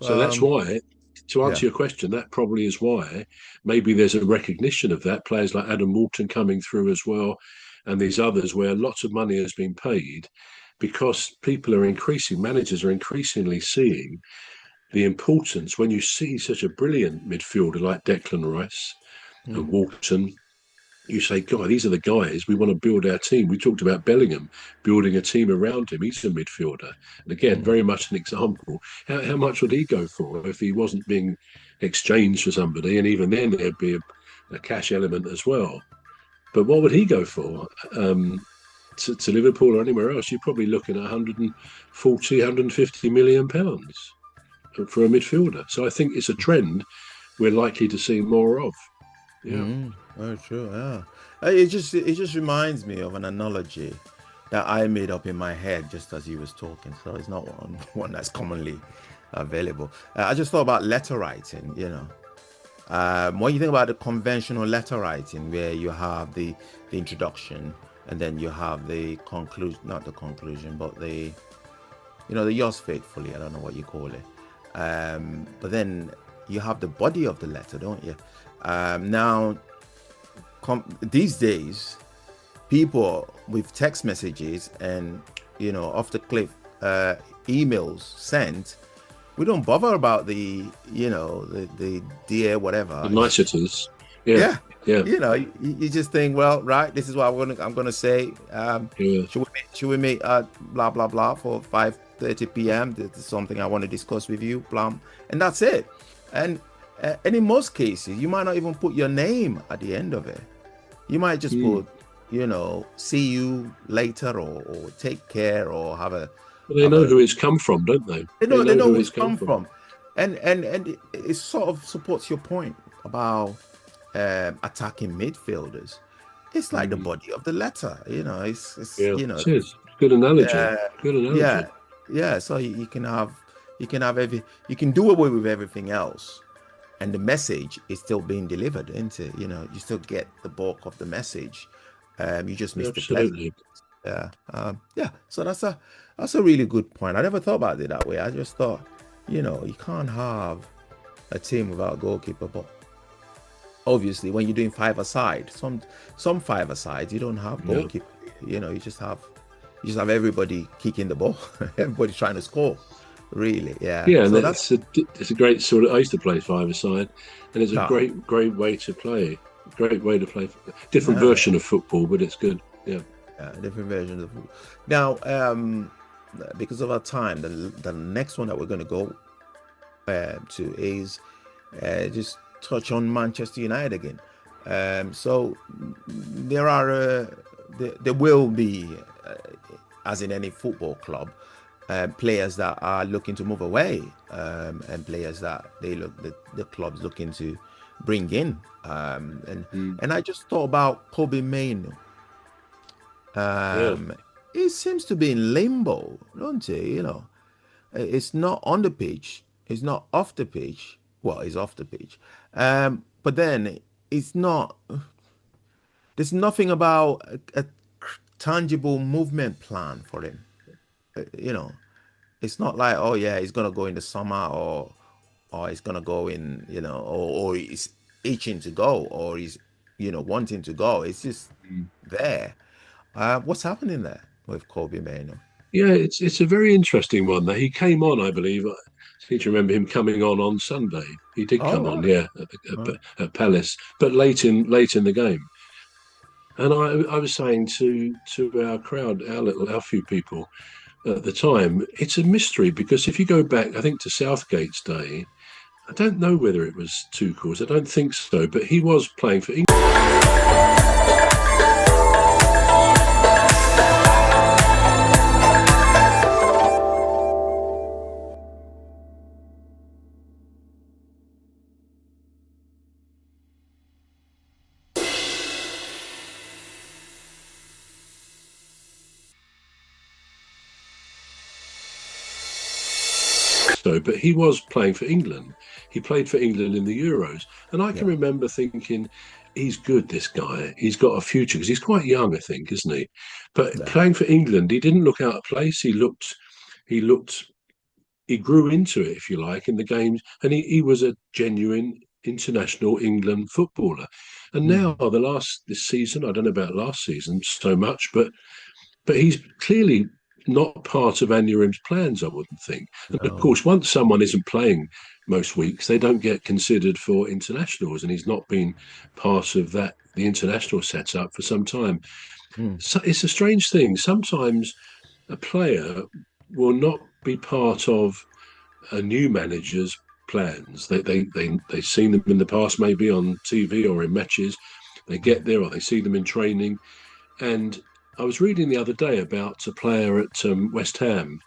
enough. So that's why, to Yeah. answer your question, that probably is why maybe there's a recognition of that. Players like Adam Wharton coming through as well, and these others where lots of money has been paid because managers are increasingly seeing the importance when you see such a brilliant midfielder like Declan Rice and Mm. Wharton. You say, God, these are the guys we want to build our team. We talked about Bellingham building a team around him. He's a midfielder. And again, Mm. very much an example. How much would he go for if he wasn't being exchanged for somebody? And even then, there'd be a cash element as well. But what would he go for? To Liverpool or anywhere else, you're probably looking at 140, 150 million pounds for a midfielder. So I think it's a trend we're likely to see more of. Yeah. Very true. Yeah. It just reminds me of an analogy that I made up in my head just as he was talking. So it's not one that's commonly available. I just thought about letter writing. When you think about the conventional letter writing, where you have the introduction and then you have the conclusion, not the conclusion, but the yours faithfully. I don't know what you call it. But then you have the body of the letter, don't you? Now, these days, people with text messages and off the cliff emails sent, we don't bother about the dear whatever, the niceties. Yeah. You just think, well, right, this is what I'm gonna say. Should we meet at blah blah blah for 5:30 p.m. This is something I want to discuss with you, blah, and that's it. And in most cases, you might not even put your name at the end of it. You might just put, see you later, or take care, or have a. Well, they know who it's come from, don't they? They know who it's come from. And it sort of supports your point about attacking midfielders. It's like the body of the letter, it's it is. Good analogy. Good analogy. Yeah. So you can you can do away with everything else, and the message is still being delivered, isn't it? You still get the bulk of the message. You just miss the pleasure. Yeah. So that's a really good point. I never thought about it that way. I just thought, you can't have a team without a goalkeeper, but obviously when you're doing five-a-side, some five-a-sides you don't have goalkeeper. You just have everybody kicking the ball, everybody trying to score. Really, yeah. Yeah, and so it's a great sort of. I used to play five-a-side, and it's a great way to play. Great way to play. Different version of football, but it's good. Yeah. Different version of football. Now, because of our time, the next one that we're going to go to is just touch on Manchester United again. So there will be, as in any football club, players that are looking to move away, and players that the club's looking to bring in. And I just thought about Kobbie Mainoo. He seems to be in limbo, don't he? It's not on the pitch, it's not off the pitch. Well, he's off the pitch, but then it's not. There's nothing about a tangible movement plan for him. It's not like, oh yeah, he's gonna go in the summer, or he's gonna go in, or he's itching to go, or he's wanting to go. It's just there. What's happening there with Kobbie Mainoo? Yeah, it's a very interesting one. That he came on, I believe. I seem to remember him coming on Sunday. He did come on, at Palace, but late in the game. And I was saying to our crowd, our few people at the time, it's a mystery, because if you go back, I think, to Southgate's day, I don't know whether it was Tuchel's. I don't think so, but he was playing for England. But he was playing for England. He played for England in the Euros. And I can remember thinking, he's good, this guy. He's got a future, because he's quite young, I think, isn't he? But playing for England, he didn't look out of place. He looked he grew into it, if you like, in the games, and he was a genuine international England footballer. And now this season, I don't know about last season so much, but he's clearly not part of Amorim's plans, I wouldn't think. And of course, once someone isn't playing most weeks, they don't get considered for internationals, and he's not been part of the international setup for some time. So it's a strange thing. Sometimes a player will not be part of a new manager's plans. They've seen them in the past, maybe on TV or in matches. They get there, or they see them in training. And I was reading the other day about a player at West Ham.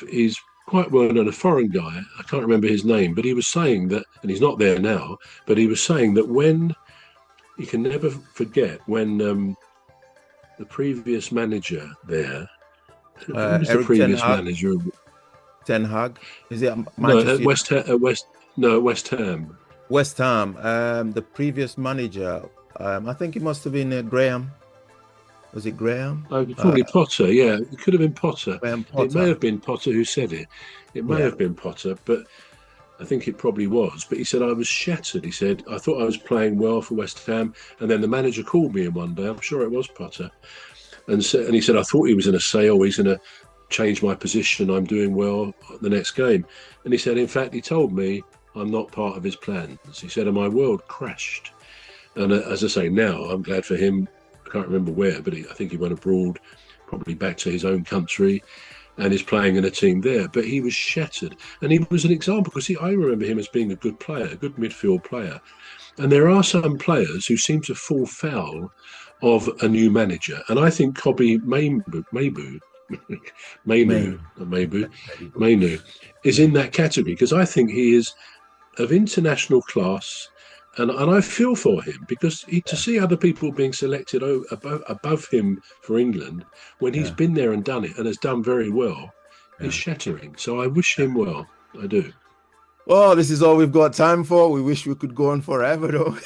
He's quite well known, a foreign guy. I can't remember his name, but he was saying that, and he's not there now, but he was saying that when you can never forget when the previous manager there, who was the previous manager? Ten Hag? Is it Manchester? No, West Ham. West Ham. The previous manager, I think it must have been Graham. Was it Graham? Oh, probably Potter. Yeah, it could have been Potter. It may have been Potter who said it. It may have been Potter, but I think it probably was. But he said, I was shattered. He said, I thought I was playing well for West Ham, and then the manager called me in one day. I'm sure it was Potter, and he said, I thought he was going to say, oh, he's going to change my position, I'm doing well the next game. And he said, in fact, he told me I'm not part of his plans. He said, and my world crashed. And as I say, now I'm glad for him. I can't remember where, but I think he went abroad, probably back to his own country, and is playing in a team there. But he was shattered. And he was an example, because I remember him as being a good player, a good midfield player. And there are some players who seem to fall foul of a new manager. And I think Kobbie Mainoo is in that category, because I think he is of international class, and I feel for him, because to see other people being selected above him for England when he's been there and done it and has done very well is shattering. So I wish him well. I do. Well, this is all we've got time for. We wish we could go on forever, though.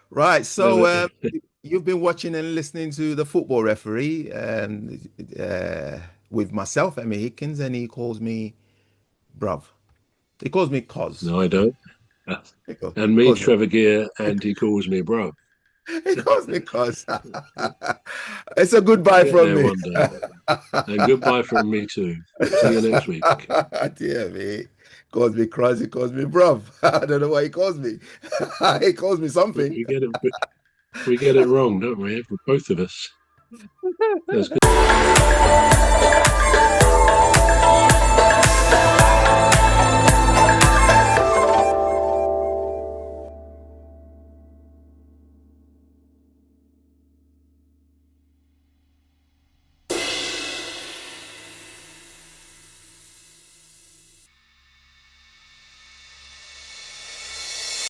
Right. So you've been watching and listening to The Football Referee, and with myself, Emmy Hikins, and he calls me bruv. He calls me Cos. No, I don't. And me, Trevor Gear, and he calls me bro. He calls me Cos. It's a goodbye from me. One day. And goodbye from me too. See you next week. Dear me. Calls me Cros, he calls me bruv. I don't know why he calls me. He calls me something. We get it wrong, don't we? Both of us. That's good.